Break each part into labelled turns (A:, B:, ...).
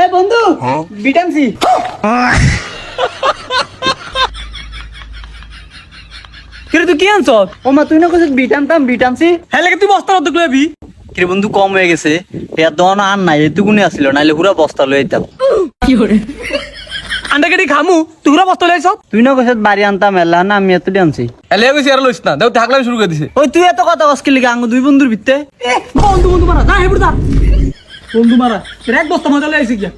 A: এ বন্ধু vitamin C
B: কিরে তুই কি আনছ?
A: ও মা তুই না কইছিস ভিটামিন সি
B: হ্যাঁ লাগে তুই বস্তার অর্ধেক লইবি।
A: কিরে বন্ধু কম হয়ে গেছে এর দন আর নাই এটুকুনি আসিল নাইলে পুরা বস্তা লই আইতাম
B: আন্ডা কেটে খামু তুই পুরা বস্তা লইছ।
A: তুই না কইছিস বাড়ি আনতাম এলা না আমি এত আনছি
B: এলে কইছি আর লইছ না দেও থাকলাম শুরু করে দিছে।
A: ওই তুই এত কথা বসকে লিখে আঙ্গু দুই বন্ধুর ভিত্তে
B: বন্ধু বন্ধু মারা না হেবুর দা বন্ধু মারা এক বস্তা মজা লই আইছি কি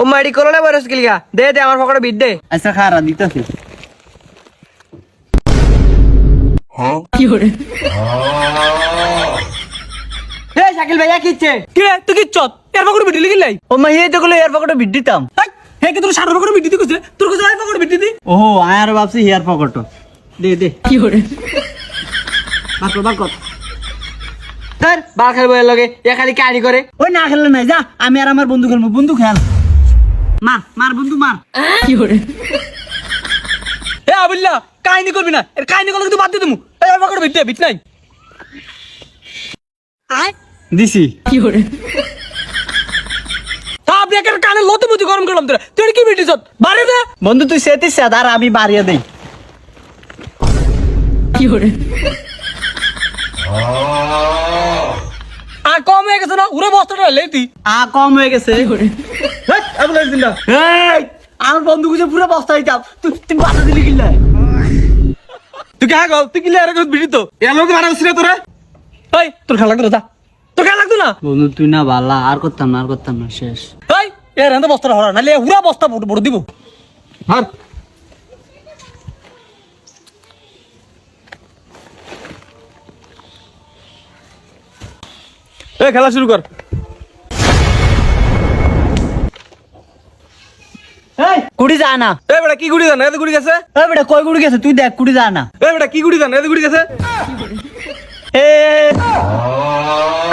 C: ও মাইডি করোনা ভাইরাস কি লিগা দে দে আমার পকেটে বিট দে।
A: আচ্ছা খারা দিতেছি
C: হে শাকিল ভাইয়া কিচ্ছে
B: কিরে তুই কি চত এর পকেটে বিডি লিখিলাই?
A: ও মা এই দেখলো এর পকেটে ভিড দিতাম
B: হে কি তোর সাড়ে পকেটে বিডি কইছে তোর কাছে আই পকেটে বিডি দি।
A: ও আয়ার ভাবছি হেয়ার পকেট দে দে বাকর
C: স্যার বাল খেলবো এর লগে এ খালি কাহিনী করে।
A: ওই না খেললে নাই যা আমি আর আমার বন্ধু খেলবো বন্ধু খেল মার মার বন্ধু মার
B: হে আবুল্লাহ কাহিনী করবি না এর কাহিনী করলে তুই বাদ দিয়ে দিমু। এর পকেটে বিট দে বিট নাই
A: দিছি
B: আপনি একের কানে লতি মতি গরম করলাম তোরা তুই কি বিটি চত বাড়ি দে।
A: বন্ধু তুই সেতিস আর আমি বাড়িয়ে দেই
B: আর কম হয়ে গেছে না উড়ে বস্তাটা লেতি
A: কম হয়ে গেছে
B: আবুল্লাহ দিলা
A: এই আমার বন্ধু গুছে পুরো বস্তা দিতাম তুই তুই বাধা দিলি কিল্লা
B: তুই কে গো তুই কি লে আর বিটি তো এর লোক মারা উছিরে তোরা এই তোর খেলা লাগতো যা তোর খেলা লাগতো না
A: বন্ধু তুই না বালা আর করতাম না শেষ
B: এই এর এত বস্তা হরা নালে উড়া বস্তা বড় দিব হার এই খেলা শুরু কর।
A: এই কুড়ি যা না
B: এই বেটা কি গুড়ি জানা এত গুড়ি গেছে?
A: এই বেটা কয় কুড়ি গেছে তুই দেখ কুড়ি যা না
B: এই বেটা কি গুড়ি জানা এত গুড়ি গেছে?
A: এ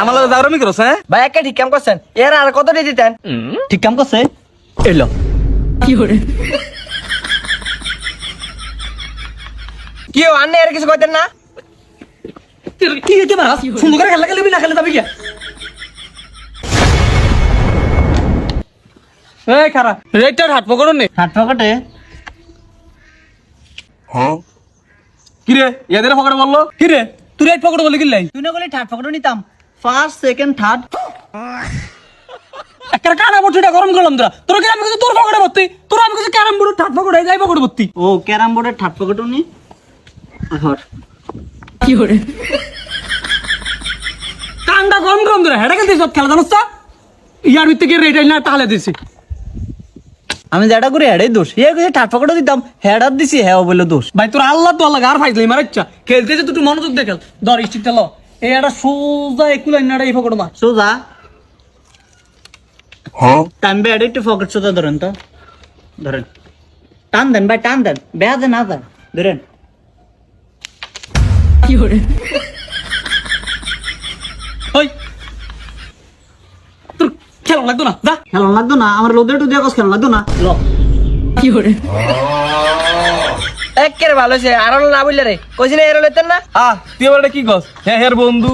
B: আমার লাগে দারমি করছ হ্যাঁ?
C: ভাই একটা ঠিক কাম করছেন এর আর কত দিয়ে দিতেন?
A: ঠিক কাম করছে এলো
C: কি আন্নে এর কিছু কইতেন না?
B: কি হইতে পারা সুন্দর করে খেলা খেলবি না খেলে যাবি কি? এই খারা রেটার হাত পকড় নে
A: হাত পকেটে
B: কি রে এদের পকড় বললো কি রে তুই রেট পকড় বলি কিলাই
A: তুই না বলে থার্ড পকেটে নিতাম ফার্স্ট সেকেন্ড থার্ড
B: একটা কানা বটুটা গরম করলাম তোরা তোর কি আমি কিছু তোর পকড়ে ভর্তি তোর আমি কিছু ক্যারাম বোর্ড থার্ড পকড়ে যাই পকড়ে ভর্তি
A: ও ক্যারাম বোর্ডের থার্ড পকেটও নি হর
B: কানটা গরম গরম ধরে হেডা খেলতে সব খেলা জানোস তো ইয়ার ভিতরে গিয়ে রেট না তাহলে দিছি
A: আমি যেটা করে হেডাই দোষ ইয়ে কিছু থার্ড পকেটও দিতাম হেডার দিছি হ্যাঁ বলে দোষ
B: ভাই তোর আল্লাহ তো আল্লাহ আর ফাইজলাই মার ইচ্ছা খেলতে যে তুই মনোযোগ দে খেল ধর স্টিকটা ল এই একটা সোজা একুলাই নাড়া এই পকড় মার
A: সোজা টাইম বেড়ে একটু পকেট সোজা ধরেন তো ধরেন টান দেন ভাই টান দেন বেয়া দেন না দেন ধরেন
B: ওই তোর খেলা লাগতো না যা
A: খেলন লাগতো না আমার লোদের টু দিয়ে খেলন লাগতো না ল
C: একের ভালো হইছে আর না বললে রে কইছিনা এর লইতেন না?
B: তুই আবার এটা কি কস হ্যাঁ হ্যাঁ বন্ধু